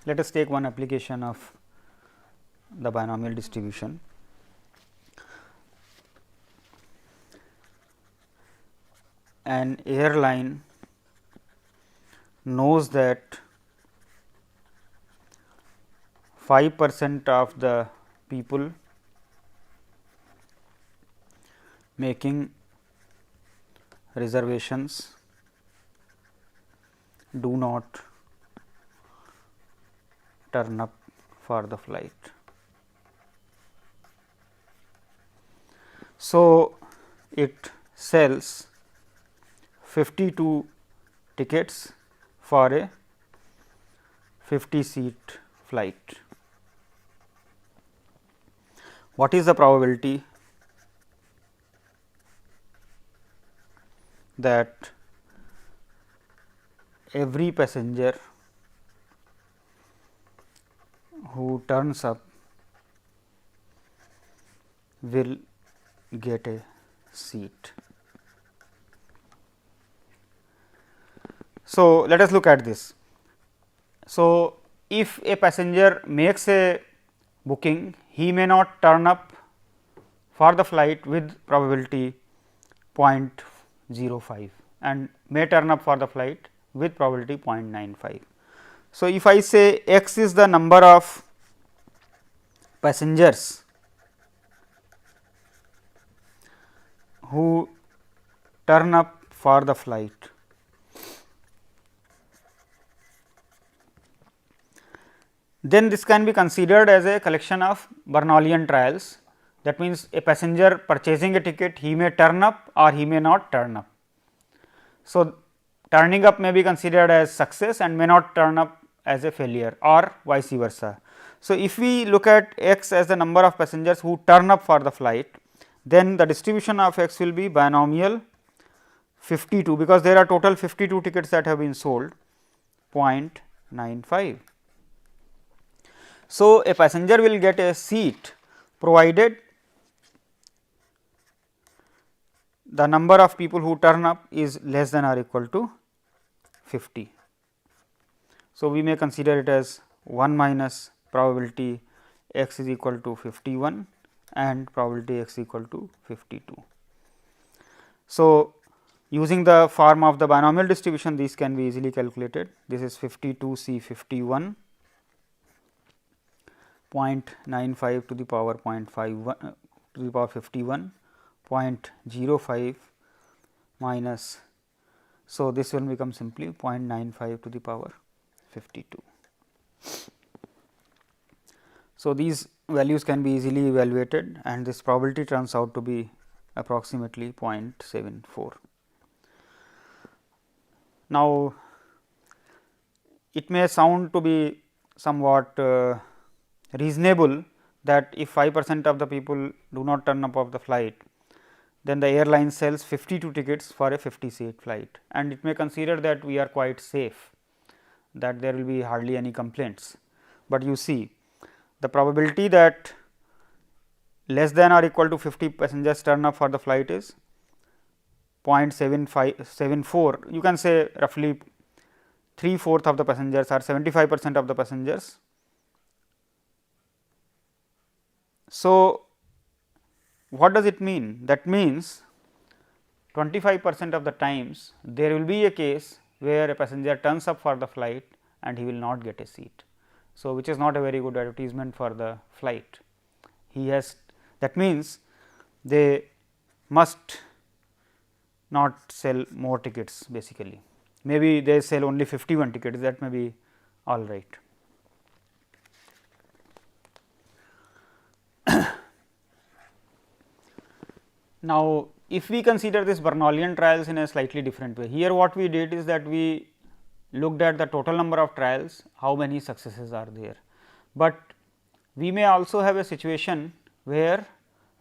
Let us take one application of the binomial distribution. An airline knows that 5% of the people making reservations do not turn up for the flight. So, it sells 52 tickets for a 50-seat flight. What is the probability that every passenger who turns up will get a seat? So, let us look at this. So, if a passenger makes a booking, he may not turn up for the flight with probability 0.05 and may turn up for the flight with probability 0.95. So, if I say x is the number of passengers who turn up for the flight, then this can be considered as a collection of Bernoullian trials. That means, a passenger purchasing a ticket, he may turn up or he may not turn up. So, turning up may be considered as success and may not turn up as a failure or vice versa. So, if we look at x as the number of passengers who turn up for the flight, then the distribution of x will be binomial 52, because there are total 52 tickets that have been sold, 0.95. So, a passenger will get a seat provided the number of people who turn up is less than or equal to 50. So, we may consider it as 1 minus probability x is equal to 51 and probability x equal to 52. So, using the form of the binomial distribution, these can be easily calculated. This is 52 C 51, 0.95 to the power 0.51 to the power 51, 0.05 minus. So, this will become simply 0.95 to the power 52. So, these values can be easily evaluated and this probability turns out to be approximately 0.74. Now, it may sound to be somewhat reasonable that if 5% of the people do not turn up of the flight, then the airline sells 52 tickets for a 50-seat flight, and it may consider that we are quite safe, that there will be hardly any complaints. But you see, the probability that less than or equal to 50 passengers turn up for the flight is 0.74. You can say roughly 3/4 of the passengers or 75% of the passengers. So, what does it mean? That means 25% of the times there will be a case where a passenger turns up for the flight and he will not get a seat. So, which is not a very good advertisement for the flight. He has, that means they must not sell more tickets basically. Maybe they sell only 51 tickets, that may be all right. Now, if we consider this Bernoullian trials in a slightly different way, here what we did is that we looked at the total number of trials, how many successes are there. But we may also have a situation where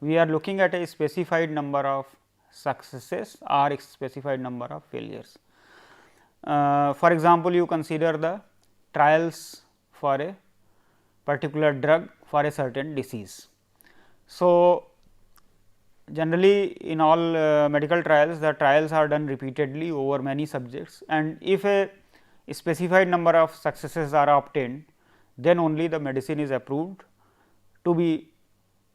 we are looking at a specified number of successes or a specified number of failures. For example, you consider the trials for a particular drug for a certain disease. So, generally in all medical trials, the trials are done repeatedly over many subjects, and if a specified number of successes are obtained, then only the medicine is approved to be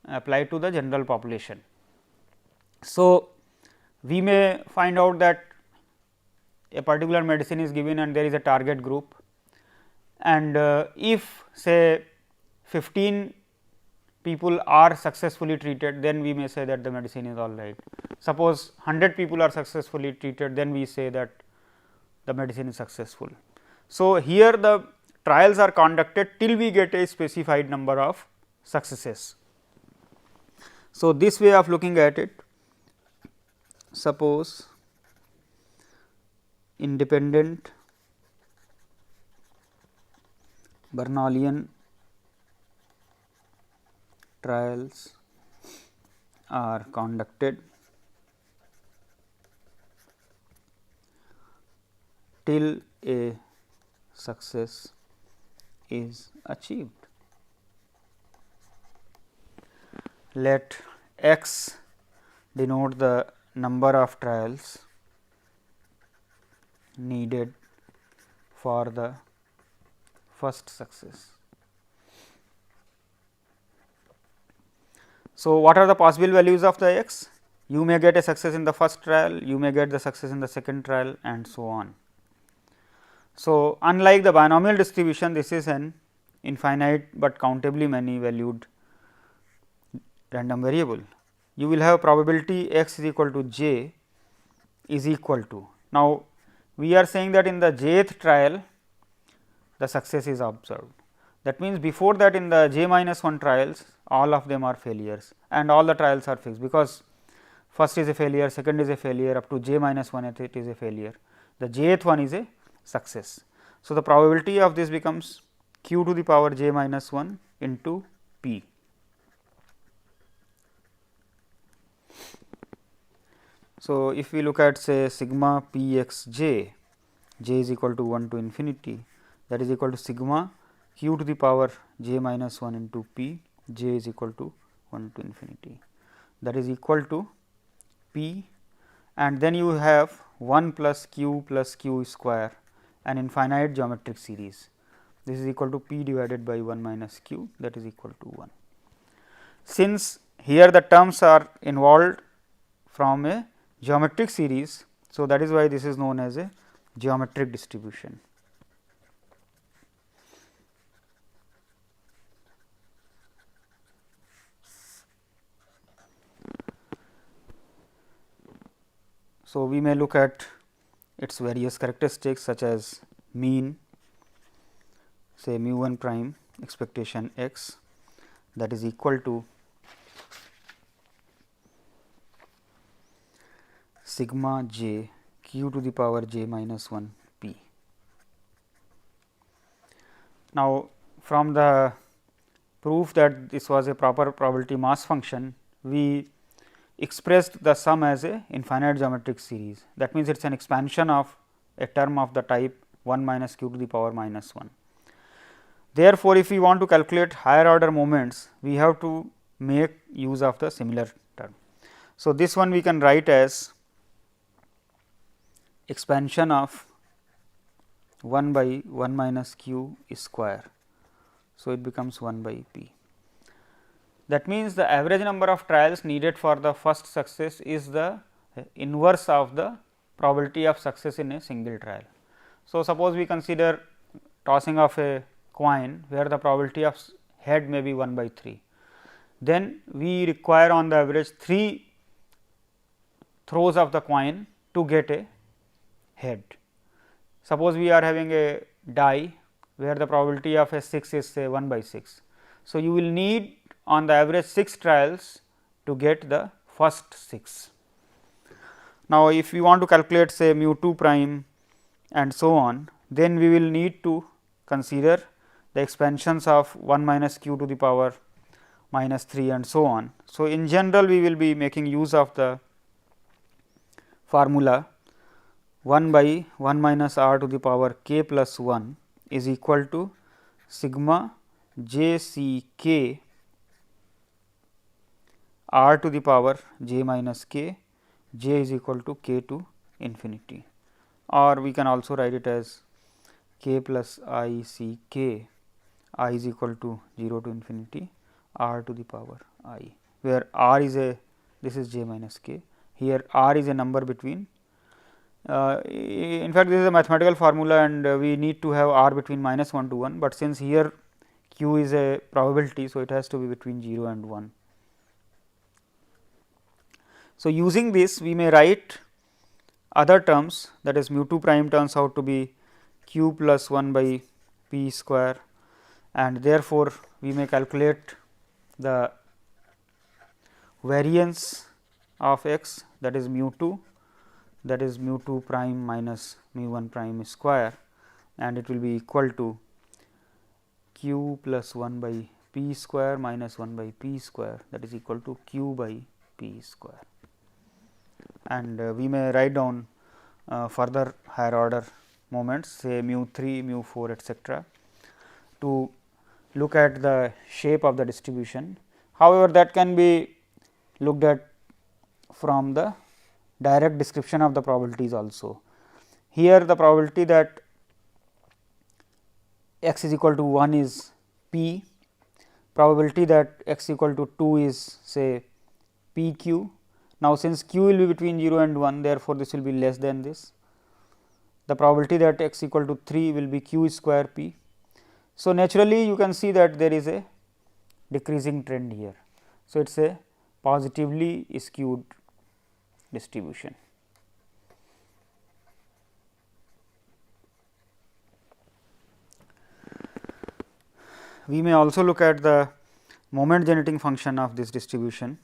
applied to the general population. So, we may find out that a particular medicine is given and there is a target group, and if say 15 people are successfully treated, then we may say that the medicine is all right. Suppose 100 people are successfully treated, then we say that the medicine is successful. So, here the trials are conducted till we get a specified number of successes. So, this way of looking at it, suppose independent Bernalian trials are conducted till a success is achieved. Let x denote the number of trials needed for the first success. So, what are the possible values of the x? You may get a success in the first trial, you may get the success in the second trial, and so on. So, unlike the binomial distribution, this is an infinite, but countably many valued random variable. You will have probability x is equal to j is equal to. Now, we are saying that in the jth trial the success is observed. That means, before that in the j minus 1 trials all of them are failures and all the trials are fixed, because first is a failure, second is a failure, up to j minus 1 it is a failure, the jth one is a success. So, the probability of this becomes q to the power j minus 1 into p. So, if we look at say sigma p x j, j is equal to 1 to infinity, that is equal to sigma q to the power j minus 1 into p, j is equal to 1 to infinity, that is equal to p, and then you have 1 plus q square, an infinite geometric series. This is equal to p divided by 1 minus q, that is equal to 1. Since here the terms are involved from a geometric series, so that is why this is known as a geometric distribution. So, we may look at its various characteristics such as mean, say mu 1 prime expectation x, that is equal to sigma j q to the power j minus 1 p. Now, from the proof that this was a proper probability mass function, we expressed the sum as a infinite geometric series. That means, it is an expansion of a term of the type 1 minus q to the power minus 1. Therefore, if we want to calculate higher order moments, we have to make use of the similar term. So, this one we can write as expansion of 1 by 1 minus q square. So, it becomes 1 by p. That means, the average number of trials needed for the first success is the inverse of the probability of success in a single trial. So, suppose we consider tossing of a coin where the probability of head may be 1 by 3, then we require on the average 3 throws of the coin to get a head. Suppose we are having a die where the probability of a 6 is say 1 by 6. So, you will need on the average 6 trials to get the first 6. Now, if we want to calculate say mu 2 prime and so on, then we will need to consider the expansions of 1 minus q to the power minus 3 and so on. So, in general we will be making use of the formula 1 by 1 minus r to the power k plus 1 is equal to sigma j c k r to the power j minus k, j is equal to k to infinity, or we can also write it as k plus I c k I is equal to 0 to infinity r to the power I, where r is a, this is j minus k. Here r is a number between, in fact, this is a mathematical formula and we need to have r between minus 1 to 1, but since here q is a probability. So, it has to be between 0 and 1. So, using this we may write other terms, that is mu 2 prime turns out to be q plus 1 by p square, and therefore, we may calculate the variance of x, that is mu 2, that is mu 2 prime minus mu 1 prime square, and it will be equal to q plus 1 by p square minus 1 by p square, that is equal to q by p square. And we may write down further higher order moments, say mu 3, mu 4, etcetera, to look at the shape of the distribution. However, that can be looked at from the direct description of the probabilities also. Here the probability that x is equal to 1 is p, probability that x equal to 2 is say p q. Now, since q will be between 0 and 1, therefore, this will be less than this. The probability that x equal to 3 will be q square p. So, naturally, you can see that there is a decreasing trend here. So, it is a positively skewed distribution. We may also look at the moment generating function of this distribution.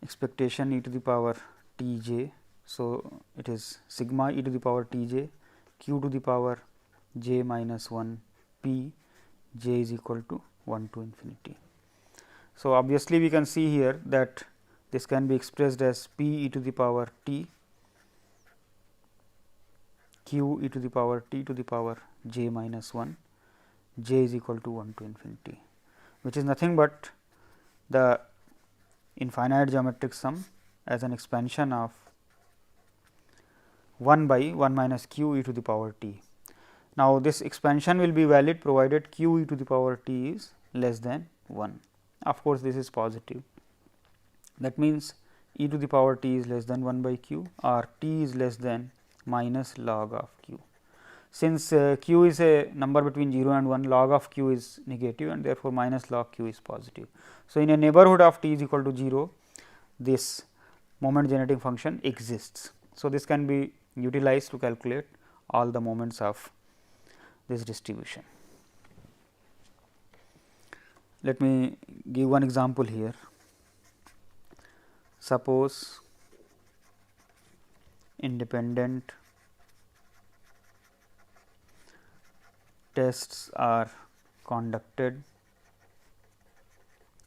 Expectation e to the power t j. So, it is sigma e to the power t j q to the power j minus 1 p, j is equal to 1 to infinity. So, obviously, we can see here that this can be expressed as p e to the power t q e to the power t to the power j minus 1, j is equal to 1 to infinity, which is nothing but the infinite geometric sum as an expansion of 1 by 1 minus q e to the power t. Now, this expansion will be valid provided q e to the power t is less than 1. Of course, this is positive. That means, e to the power t is less than 1 by q, or t is less than minus log of q. Since q is a number between 0 and 1, log of q is negative, and therefore, minus log q is positive. So, in a neighborhood of t is equal to 0, this moment generating function exists. So, this can be utilized to calculate all the moments of this distribution. Let me give one example here. Suppose independent tests are conducted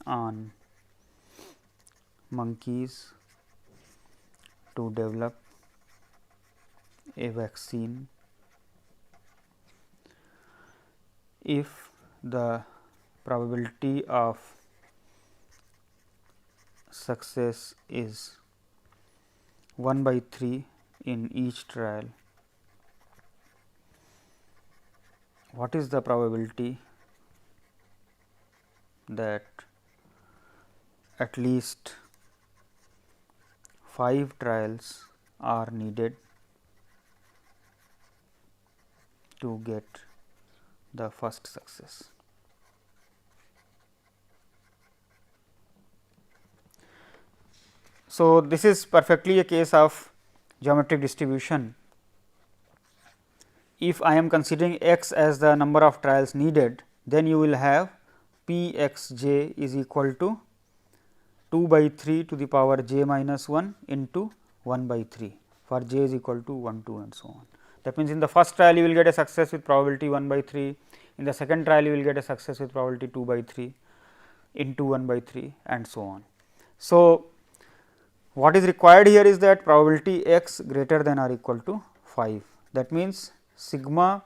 on monkeys to develop a vaccine if the probability of success is 1 by 3 in each trial. What is the probability that at least 5 trials are needed to get the first success? So, this is perfectly a case of geometric distribution. If I am considering x as the number of trials needed, then you will have p x j is equal to 2 by 3 to the power j minus 1 into 1 by 3 for j is equal to 1, 2 and so on. That means, in the first trial you will get a success with probability 1 by 3, in the second trial you will get a success with probability 2 by 3 into 1 by 3 and so on. So, what is required here is that probability x greater than or equal to 5. That means, sigma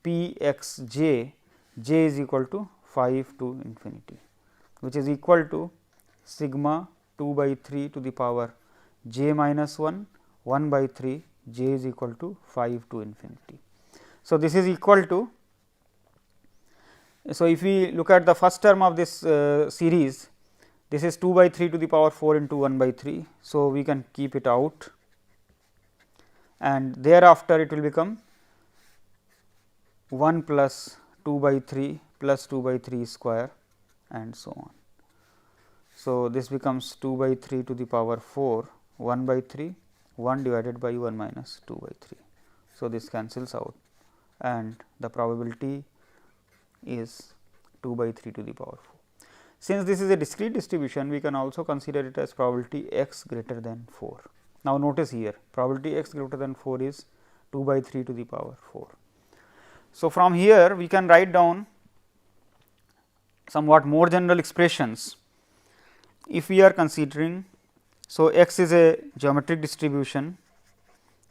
p x j, j is equal to 5 to infinity, which is equal to sigma 2 by 3 to the power j minus 1, 1 by 3 j is equal to 5 to infinity. So, this is equal to, so if we look at the first term of this series, this is 2 by 3 to the power 4 into 1 by 3. So, we can keep it out, and thereafter it will become 1 plus 2 by 3 plus 2 by 3 square and so on. So, this becomes 2 by 3 to the power 4, 1 by 3, 1 divided by 1 minus 2 by 3. So, this cancels out, and the probability is 2 by 3 to the power 4. Since this is a discrete distribution, we can also consider it as probability x greater than 4. Now, notice here probability x greater than 4 is 2 by 3 to the power 4. So, from here we can write down somewhat more general expressions. If we are considering, so x is a geometric distribution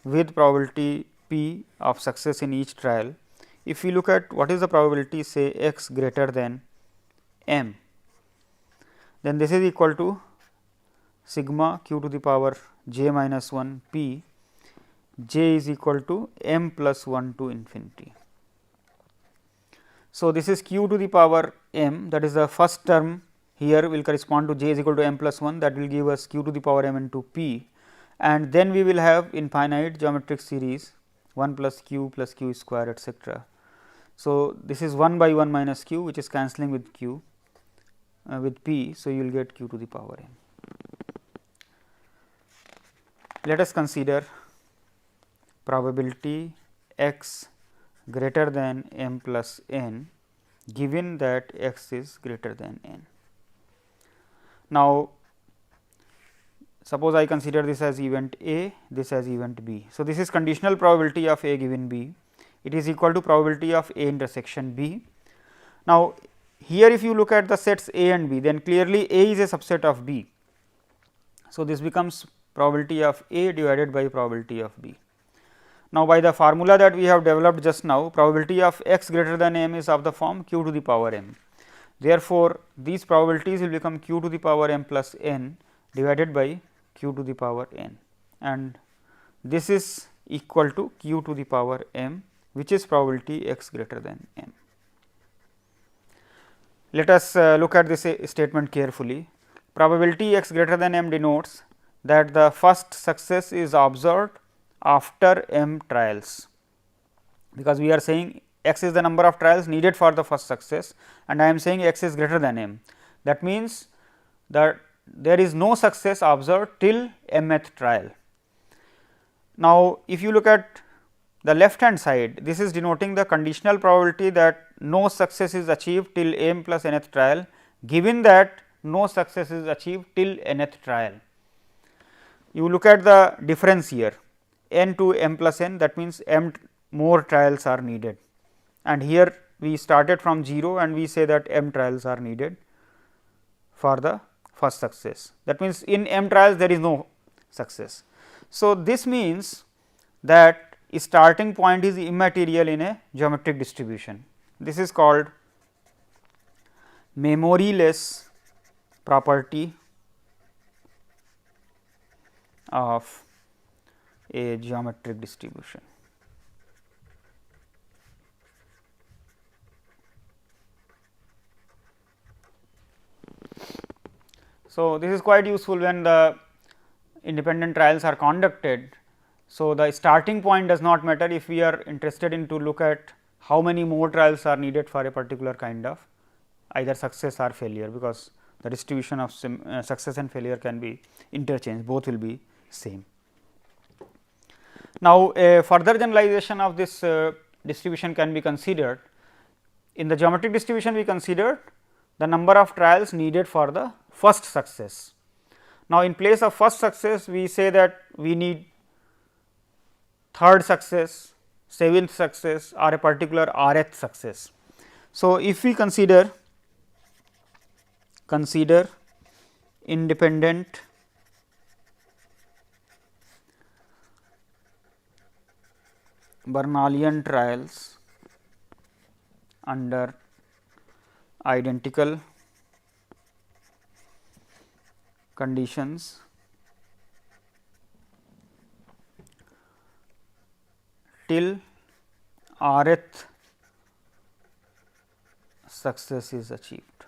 with probability p of success in each trial. If we look at what is the probability, say x greater than m, then this is equal to sigma q to the power j minus 1 p, j is equal to m plus 1 to infinity. So, this is q to the power m, that is the first term here will correspond to j is equal to m plus 1, that will give us q to the power m into p, and then we will have infinite geometric series 1 plus q square etcetera. So, this is 1 by 1 minus q, which is cancelling with q with p. So, you will get q to the power m. Let us consider probability x greater than m plus n, given that x is greater than n. Now, suppose I consider this as event A, this as event B. So, this is conditional probability of A given B, it is equal to probability of A intersection B. Now, here if you look at the sets A and B, then clearly A is a subset of B. So, this becomes probability of A divided by probability of B. Now, by the formula that we have developed just now, probability of x greater than m is of the form q to the power m. Therefore, these probabilities will become q to the power m plus n divided by q to the power n, and this is equal to q to the power m, which is probability x greater than m. Let us look at this statement carefully. Probability x greater than m denotes that the first success is observed after m trials, because we are saying x is the number of trials needed for the first success, and I am saying x is greater than m. That means that there is no success observed till mth trial. Now, if you look at the left hand side, this is denoting the conditional probability that no success is achieved till m plus nth trial, given that no success is achieved till nth trial. You look at the difference here, n to m plus n, that means m more trials are needed, and here we started from 0 and we say that m trials are needed for the first success. That means, in m trials there is no success. So, this means that starting point is immaterial in a geometric distribution. This is called memoryless property of a geometric distribution. So, this is quite useful when the independent trials are conducted. So, the starting point does not matter if we are interested in to look at how many more trials are needed for a particular kind of either success or failure, because the distribution of success and failure can be interchanged, both will be same. Now, a further generalization of this distribution can be considered. In the geometric distribution, we considered the number of trials needed for the first success. Now, in place of first success, we say that we need third success, seventh success, or a particular rth success. So, if we consider independent Bernalian trials under identical conditions, till rth success is achieved.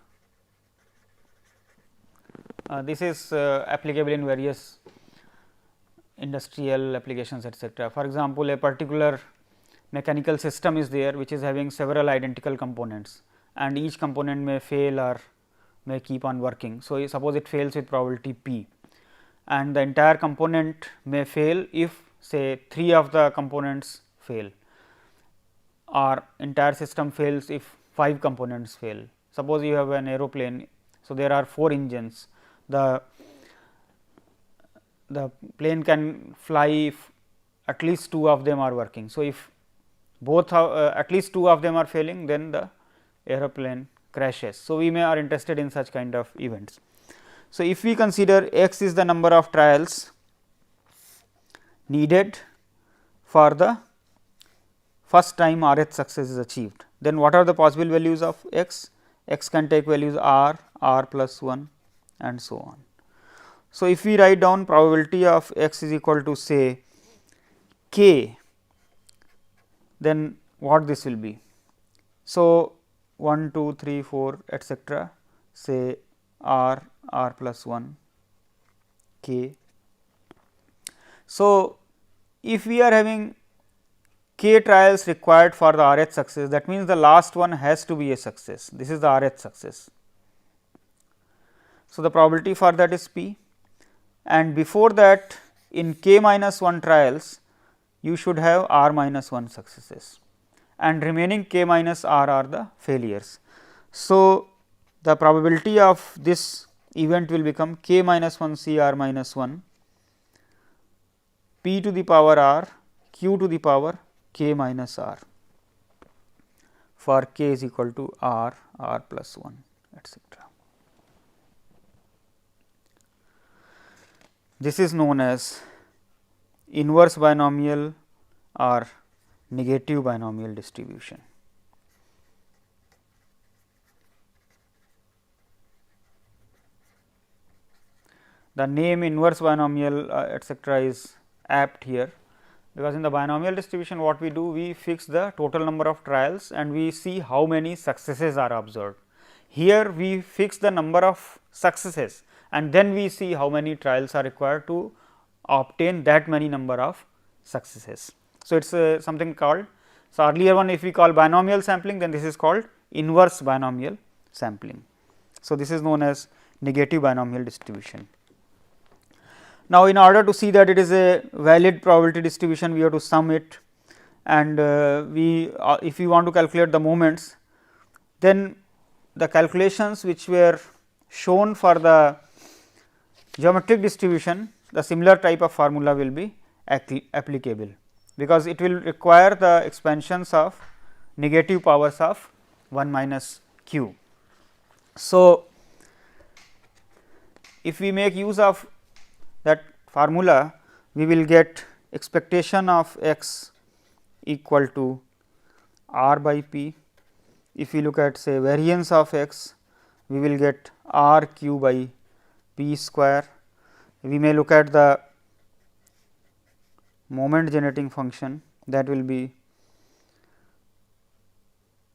This is applicable in various industrial applications, etc. For example, a particular mechanical system is there which is having several identical components, and each component may fail or may keep on working. So, suppose it fails with probability p, and the entire component may fail if say 3 of the components fail, or entire system fails if 5 components fail. Suppose you have an aeroplane. So, there are 4 engines. The plane can fly if at least 2 of them are working. So, if both at least 2 of them are failing, then the aeroplane crashes. So, we may are interested in such kind of events. So, if we consider x is the number of trials needed for the first time rth success is achieved, then what are the possible values of x? X can take values r, r plus 1 and so on. So, if we write down probability of x is equal to say k, then what this will be? So, 1, 2, 3, 4 etcetera, say r, r plus 1 k. So, if we are having k trials required for the rth success, that means the last one has to be a success. This is the rth success. So, the probability for that is p, and before that in k minus 1 trials you should have r minus 1 successes, and remaining k minus r are the failures. So, the probability of this event will become k minus 1 c r minus 1 p to the power r q to the power k minus r for k is equal to r, r plus 1 etcetera. This is known as inverse binomial or negative binomial distribution. The name inverse binomial etcetera is apt here, because in the binomial distribution what we do, we fix the total number of trials and we see how many successes are observed. Here we fix the number of successes and then we see how many trials are required to obtain that many number of successes. So, it is something called, so earlier one if we call binomial sampling, then this is called inverse binomial sampling. So, this is known as negative binomial distribution. Now, in order to see that it is a valid probability distribution, we have to sum it, and if we want to calculate the moments, then the calculations which were shown for the geometric distribution, the similar type of formula will be applicable, because it will require the expansions of negative powers of 1 minus q. So, if we make use of that formula, we will get expectation of x equal to r by p. If we look at say variance of x, we will get r q by p square. We may look at the moment generating function, that will be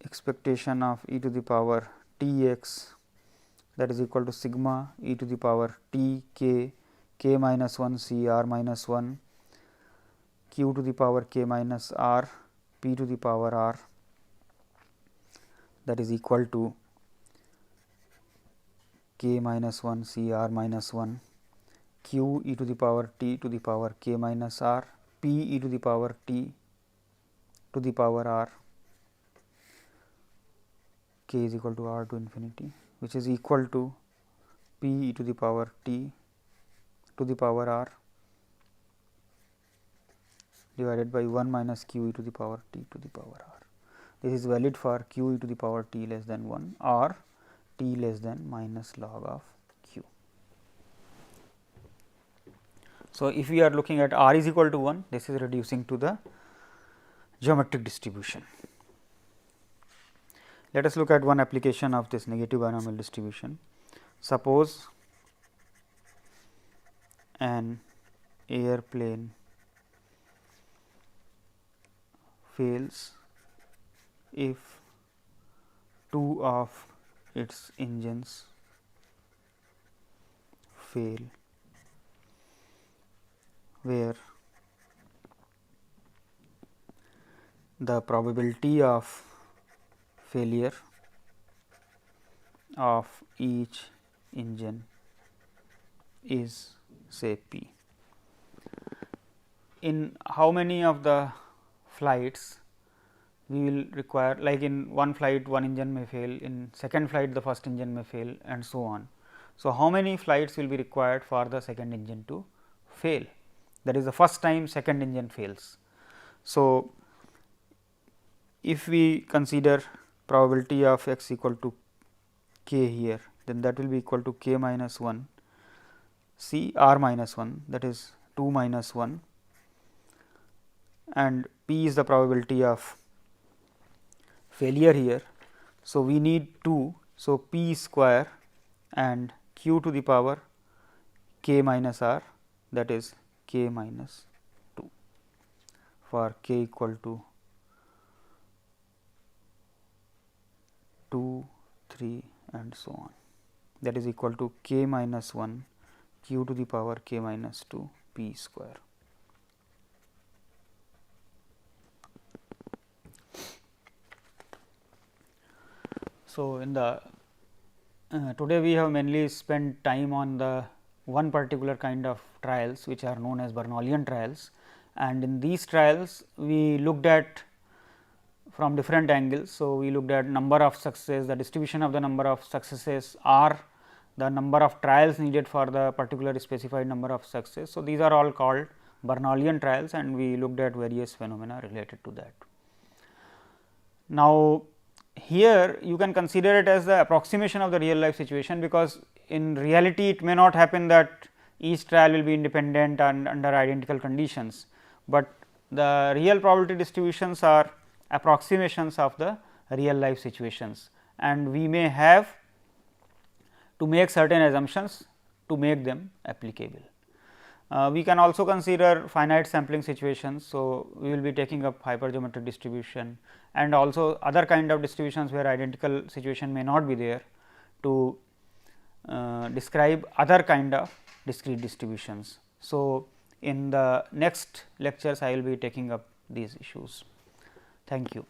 expectation of e to the power t x, that is equal to sigma e to the power t k, k minus 1 c r minus 1 q to the power k minus r p to the power r, that is equal to k minus 1 c r minus 1 q e to the power t to the power k minus r p e to the power t to the power r, k is equal to r to infinity, which is equal to p e to the power t to the power r divided by 1 minus q e to the power t to the power r. This is valid for q e to the power t less than 1 or t less than minus log of q. So, if we are looking at r is equal to 1, this is reducing to the geometric distribution. Let us look at one application of this negative binomial distribution. Suppose an airplane fails if two of its engines fail, where the probability of failure of each engine is say p. In how many of the flights we will require, like in one flight one engine may fail, in second flight the first engine may fail, and so on. So, how many flights will be required for the second engine to fail? That is the first time second engine fails. So, if we consider probability of x equal to k here, then that will be equal to k minus 1 c r minus 1, that is 2 minus 1, and p is the probability of failure here. So, we need 2. So, p square and q to the power k minus r, that is k minus 2 for k equal to 2, 3 and so on, that is equal to k minus 1 q to the power k minus 2 p square. So, in the today we have mainly spent time on the one particular kind of trials which are known as Bernoullian trials, and in these trials we looked at from different angles. So, we looked at number of successes, the distribution of the number of successes, or the number of trials needed for the particular specified number of success. So, these are all called Bernoullian trials, and we looked at various phenomena related to that. Now, here you can consider it as the approximation of the real life situation, because in reality it may not happen that each trial will be independent and under identical conditions, but the real probability distributions are approximations of the real life situations, and we may have to make certain assumptions to make them applicable. We can also consider finite sampling situations. So, we will be taking up hypergeometric distribution and also other kind of distributions where identical situation may not be there, to describe other kind of discrete distributions. So, in the next lectures I will be taking up these issues. Thank you.